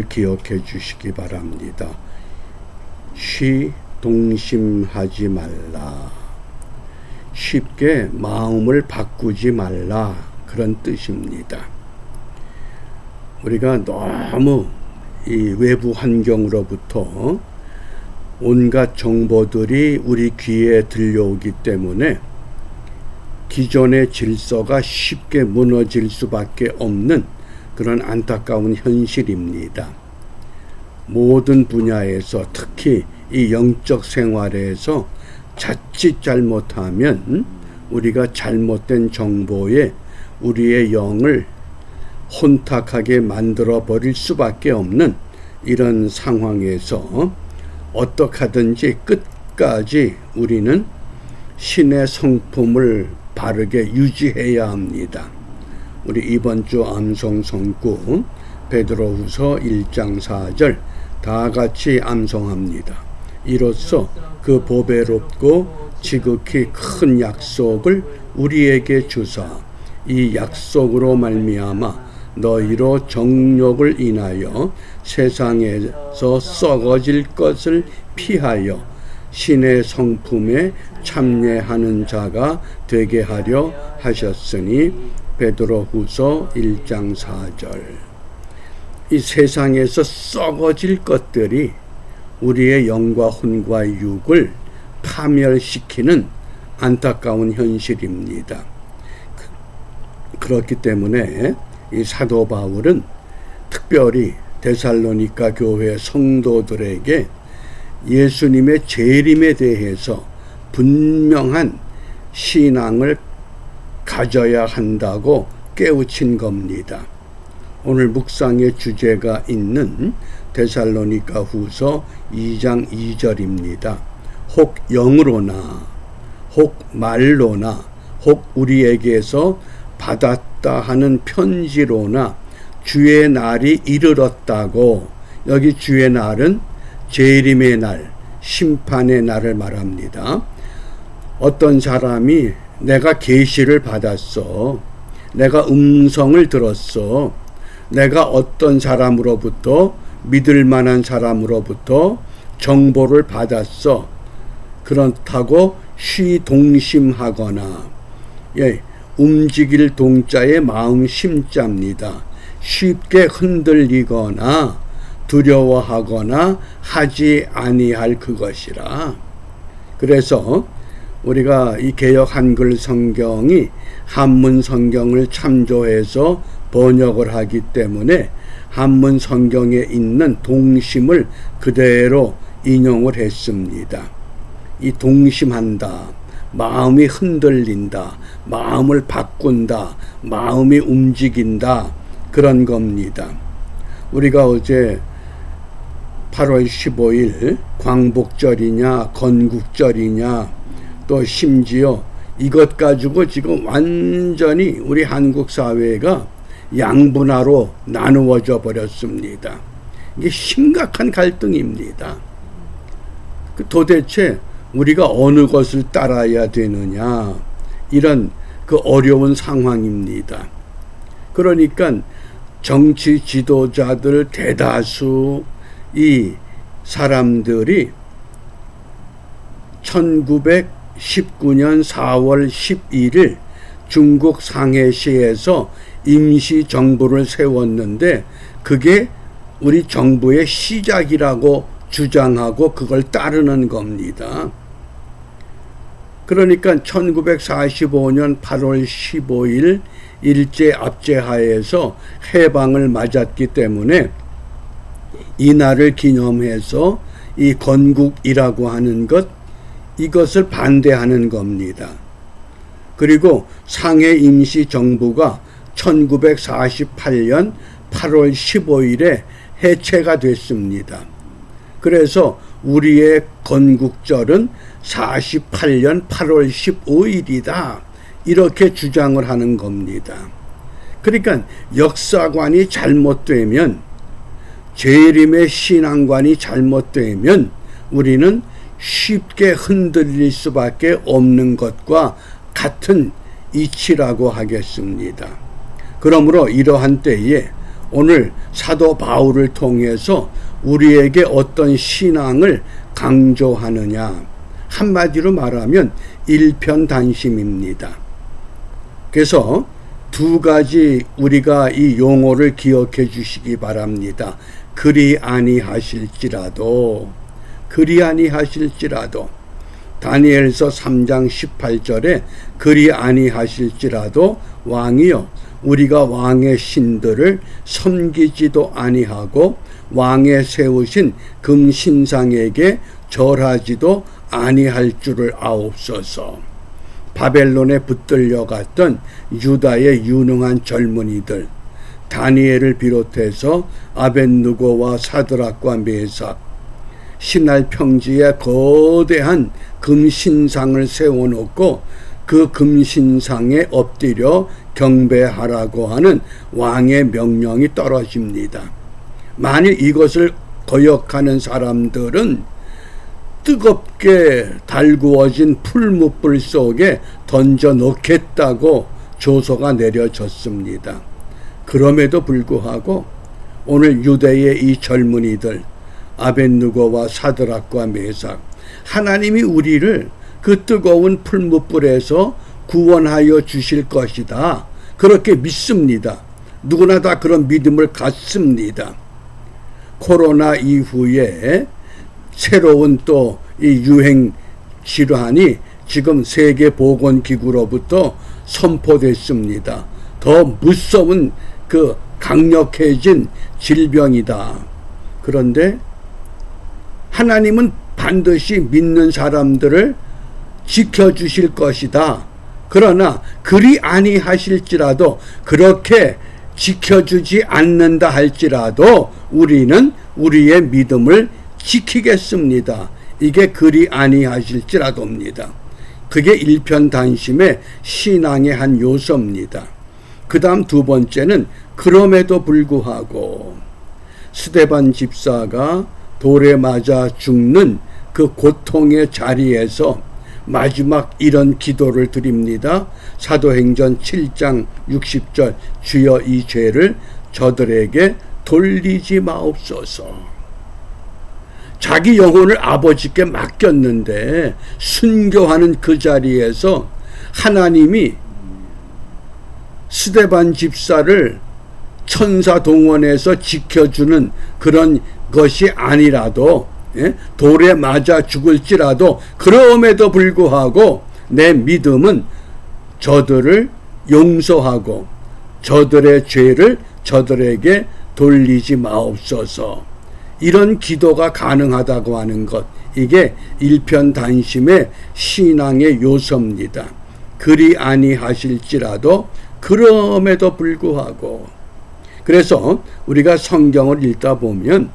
기억해 주시기 바랍니다. 동심하지 말라. 쉽게 마음을 바꾸지 말라. 그런 뜻입니다. 우리가 너무 이 외부 환경으로부터 온갖 정보들이 우리 귀에 들려오기 때문에 기존의 질서가 쉽게 무너질 수밖에 없는 그런 안타까운 현실입니다. 모든 분야에서 특히 이 영적 생활에서 자칫 잘못하면 우리가 잘못된 정보에 우리의 영을 혼탁하게 만들어 버릴 수밖에 없는 이런 상황에서 어떻게 하든지 끝까지 우리는 신의 성품을 바르게 유지해야 합니다. 우리 이번 주 암송 성구 베드로후서 1장 4절 다 같이 암송합니다. 이로써 그 보배롭고 지극히 큰 약속을 우리에게 주사 이 약속으로 말미암아 너희로 정욕을 인하여 세상에서 썩어질 것을 피하여 신의 성품에 참여하는 자가 되게 하려 하셨으니 베드로후서 1장 4절. 이 세상에서 썩어질 것들이 우리의 영과 혼과 육을 파멸시키는 안타까운 현실입니다. 그렇기 때문에 이 사도 바울은 특별히 데살로니가 교회 성도들에게 예수님의 재림에 대해서 분명한 신앙을 가져야 한다고 깨우친 겁니다. 오늘 묵상의 주제가 있는 데살로니가 후서 2장 2절입니다. 혹 영으로나 혹 말로나 혹 우리에게서 받았다 하는 편지로나 주의 날이 이르렀다고. 여기 주의 날은 재림의 날, 심판의 날을 말합니다. 어떤 사람이 내가 계시를 받았어, 내가 음성을 들었어, 내가 어떤 사람으로부터 믿을 만한 사람으로부터 정보를 받았어, 그렇다고 동심하거나, 움직일 동자의 마음 심자입니다. 쉽게 흔들리거나 두려워하거나 하지 아니할 그것이라. 그래서 우리가 이 개역 한글 성경이 한문 성경을 참조해서 번역을 하기 때문에 한문 성경에 있는 동심을 그대로 인용을 했습니다. 이 동심한다, 마음이 흔들린다, 마음을 바꾼다, 마음이 움직인다, 그런 겁니다. 우리가 어제 8월 15일 광복절이냐 건국절이냐 또 심지어 이것 가지고 지금 완전히 우리 한국 사회가 양분화로 나누어져 버렸습니다. 이게 심각한 갈등입니다. 도대체 우리가 어느 것을 따라야 되느냐, 이런 그 어려운 상황입니다. 그러니까 정치 지도자들 대다수 이 사람들이 1919년 4월 11일 중국 상해시에서 임시정부를 세웠는데 그게 우리 정부의 시작이라고 주장하고 그걸 따르는 겁니다. 그러니까 1945년 8월 15일 일제 압제하에서 해방을 맞았기 때문에 이날을 기념해서 이 건국이라고 하는 것, 이것을 반대하는 겁니다. 그리고 상해 임시정부가 1948년 8월 15일에 해체가 됐습니다. 그래서 우리의 건국절은 48년 8월 15일이다. 이렇게 주장을 하는 겁니다. 그러니까 역사관이 잘못되면, 재림의 신앙관이 잘못되면 우리는 쉽게 흔들릴 수밖에 없는 것과 같은 이치라고 하겠습니다. 그러므로 이러한 때에 오늘 사도 바울을 통해서 우리에게 어떤 신앙을 강조하느냐. 한마디로 말하면 일편단심입니다. 그래서 두 가지 우리가 이 용어를 기억해 주시기 바랍니다. 그리 아니하실지라도 다니엘서 3장 18절에 그리 아니하실지라도 왕이여 우리가 왕의 신들을 섬기지도 아니하고 왕의 세우신 금신상에게 절하지도 아니할 줄을 아옵소서. 바벨론에 붙들려 갔던 유다의 유능한 젊은이들 다니엘을 비롯해서 아벳느고와 사드락과 메삭 신할 평지에 거대한 금신상을 세워놓고 그 금신상에 엎드려 경배하라고 하는 왕의 명령이 떨어집니다. 만일 이것을 거역하는 사람들은 뜨겁게 달구어진 풀무불 속에 던져 넣겠다고 조서가 내려졌습니다. 그럼에도 불구하고 오늘 유대의 이 젊은이들 아벳느고와 사드락과 메삭 하나님이 우리를 그 뜨거운 풀무불에서 구원하여 주실 것이다. 그렇게 믿습니다. 누구나 다 그런 믿음을 갖습니다. 코로나 이후에 새로운 또 이 유행 질환이 지금 세계보건기구로부터 선포됐습니다. 더 무서운 그 강력해진 질병이다. 그런데 하나님은 반드시 믿는 사람들을 지켜주실 것이다. 그러나 그리 아니하실지라도 그렇게 지켜주지 않는다 할지라도 우리는 우리의 믿음을 지키겠습니다. 이게 그리 아니하실지라도입니다. 그게 일편단심의 신앙의 한 요소입니다. 그 다음 두 번째는 그럼에도 불구하고 스데반 집사가 돌에 맞아 죽는 그 고통의 자리에서 마지막 이런 기도를 드립니다. 사도행전 7장 60절 주여 이 죄를 저들에게 돌리지 마옵소서. 자기 영혼을 아버지께 맡겼는데 순교하는 그 자리에서 하나님이 스데반 집사를 천사 동원해서 지켜주는 그런 것이 아니라도 돌에 맞아 죽을지라도 그럼에도 불구하고 내 믿음은 저들을 용서하고 저들의 죄를 저들에게 돌리지 마옵소서. 이런 기도가 가능하다고 하는 것, 이게 일편단심의 신앙의 요소입니다. 그리 아니하실지라도 그럼에도 불구하고. 그래서 우리가 성경을 읽다 보면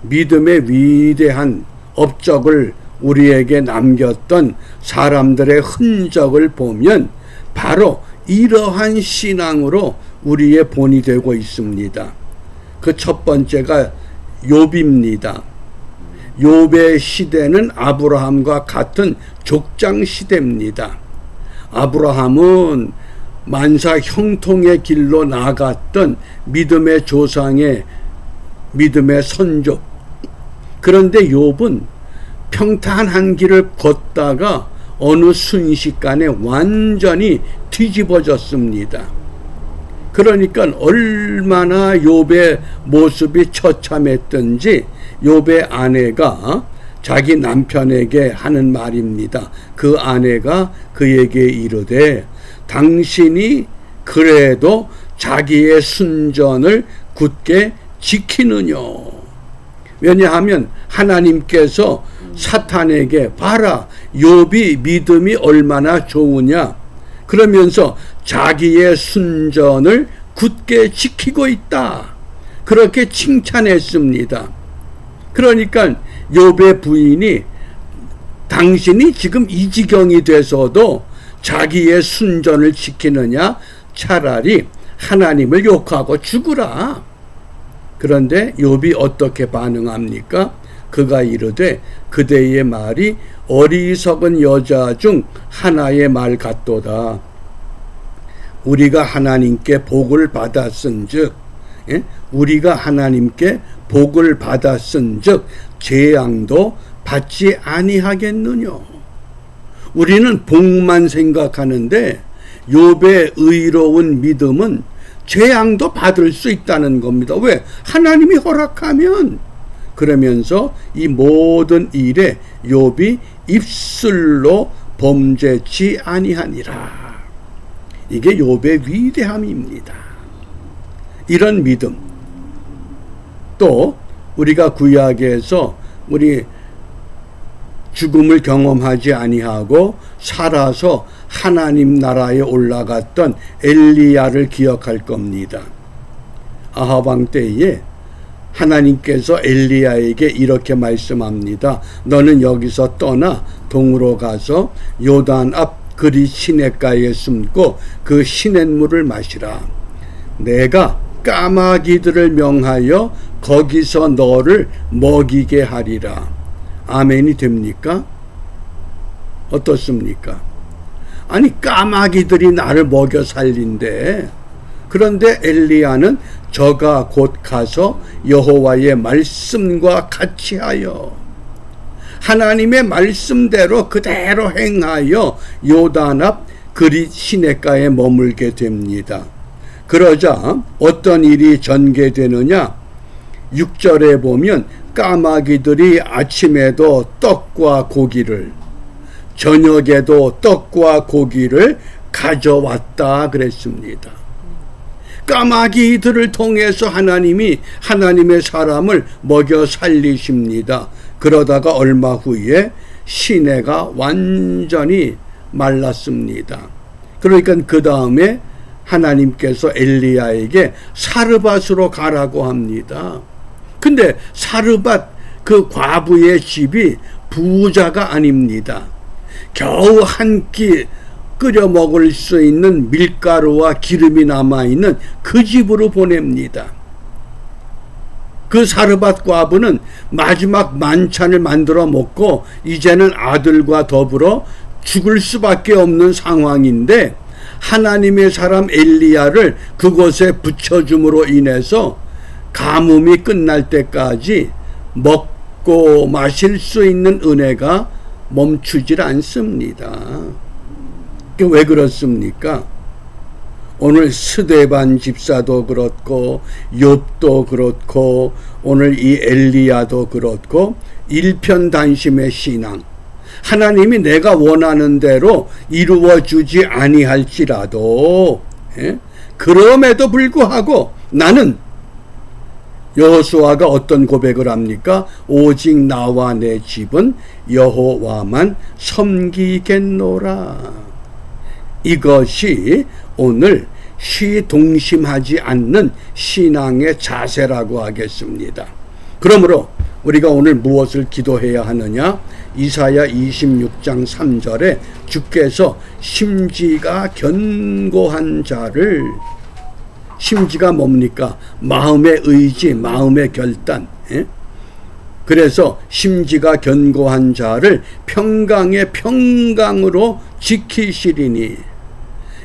믿음의 위대한 업적을 우리에게 남겼던 사람들의 흔적을 보면 바로 이러한 신앙으로 우리의 본이 되고 있습니다. 그 첫 번째가 욥입니다. 욥의 시대는 아브라함과 같은 족장 시대입니다. 아브라함은 만사 형통의 길로 나갔던 믿음의 조상의 믿음의 선조. 그런데 욥은 평탄한 길을 걷다가 어느 순식간에 완전히 뒤집어졌습니다. 그러니까 얼마나 욥의 모습이 처참했던지 욥의 아내가 자기 남편에게 하는 말입니다. 그 아내가 그에게 이르되 당신이 그래도 자기의 순전을 굳게 지키느냐. 왜냐하면 하나님께서 사탄에게 봐라 욥이 믿음이 얼마나 좋으냐 그러면서 자기의 순전을 굳게 지키고 있다. 그렇게 칭찬했습니다. 그러니까 욥의 부인이 당신이 지금 이 지경이 돼서도 자기의 순전을 지키느냐 차라리 하나님을 욕하고 죽으라. 그런데 욥이 어떻게 반응합니까? 그가 이르되 그대의 말이 어리석은 여자 중 하나의 말 같도다. 우리가 하나님께 복을 받았은즉 우리가 하나님께 복을 받았은즉 재앙도 받지 아니하겠느냐. 우리는 복만 생각하는데 욥의 의로운 믿음은 재앙도 받을 수 있다는 겁니다. 왜? 하나님이 허락하면. 그러면서 이 모든 일에 욥이 입술로 범죄치 아니하니라. 이게 욥의 위대함입니다. 이런 믿음. 또 우리가 구약에서 우리 죽음을 경험하지 아니하고 살아서 하나님 나라에 올라갔던 엘리야를 기억할 겁니다. 아합 왕 때에 하나님께서 엘리야에게 이렇게 말씀합니다. 너는 여기서 떠나 동으로 가서 요단 앞 그리 시냇가에 숨고 그 시냇물을 마시라. 내가 까마귀들을 명하여 거기서 너를 먹이게 하리라. 아멘이 됩니까? 어떻습니까? 아니 까마귀들이 나를 먹여 살린대. 그런데 엘리야는 저가 곧 가서 여호와의 말씀과 같이 하여 하나님의 말씀대로 그대로 행하여 요단 앞 그리 시냇가에 머물게 됩니다. 그러자 어떤 일이 전개되느냐? 6절에 보면 까마귀들이 아침에도 떡과 고기를 저녁에도 떡과 고기를 가져왔다 그랬습니다. 까마귀들을 통해서 하나님이 하나님의 사람을 먹여 살리십니다. 그러다가 얼마 후에 시내가 완전히 말랐습니다. 그러니까 그 다음에 하나님께서 엘리야에게 사르밧으로 가라고 합니다. 근데 사르밧 그 과부의 집이 부자가 아닙니다. 겨우 한 끼 끓여 먹을 수 있는 밀가루와 기름이 남아있는 그 집으로 보냅니다. 그 사르밧 과부는 마지막 만찬을 만들어 먹고 이제는 아들과 더불어 죽을 수밖에 없는 상황인데 하나님의 사람 엘리야를 그곳에 붙여줌으로 인해서 가뭄이 끝날 때까지 먹고 마실 수 있는 은혜가 멈추질 않습니다. 왜 그렇습니까? 오늘 스데반 집사도 그렇고 욥도 그렇고 오늘 이 엘리야도 그렇고 일편단심의 신앙, 하나님이 내가 원하는 대로 이루어주지 아니할지라도 그럼에도 불구하고 나는 여호수아가 어떤 고백을 합니까? 오직 나와 내 집은 여호와만 섬기겠노라. 이것이 오늘 시동심하지 않는 신앙의 자세라고 하겠습니다. 그러므로 우리가 오늘 무엇을 기도해야 하느냐? 이사야 26장 3절에 주께서 심지가 견고한 자를, 심지가 뭡니까? 마음의 의지, 마음의 결단. 그래서 심지가 견고한 자를 평강의 평강으로 지키시리니.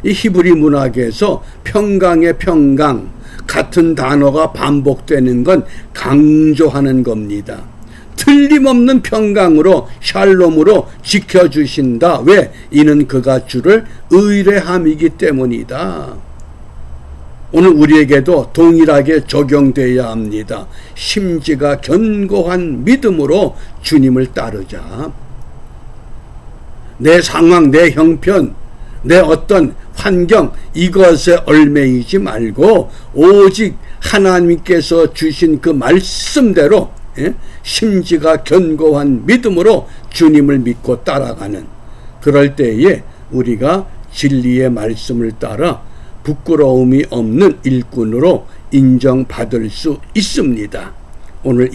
이 히브리 문학에서 평강의 평강, 같은 단어가 반복되는 건 강조하는 겁니다. 틀림없는 평강으로 샬롬으로 지켜주신다. 왜? 이는 그가 주를 의뢰함이기 때문이다. 오늘 우리에게도 동일하게 적용되어야 합니다. 심지가 견고한 믿음으로 주님을 따르자. 내 상황, 내 형편, 내 어떤 환경, 이것에 얽매이지 말고 오직 하나님께서 주신 그 말씀대로 심지가 견고한 믿음으로 주님을 믿고 따라가는, 그럴 때에 우리가 진리의 말씀을 따라 부끄러움이 없는 일꾼으로 인정받을 수 있습니다. 오늘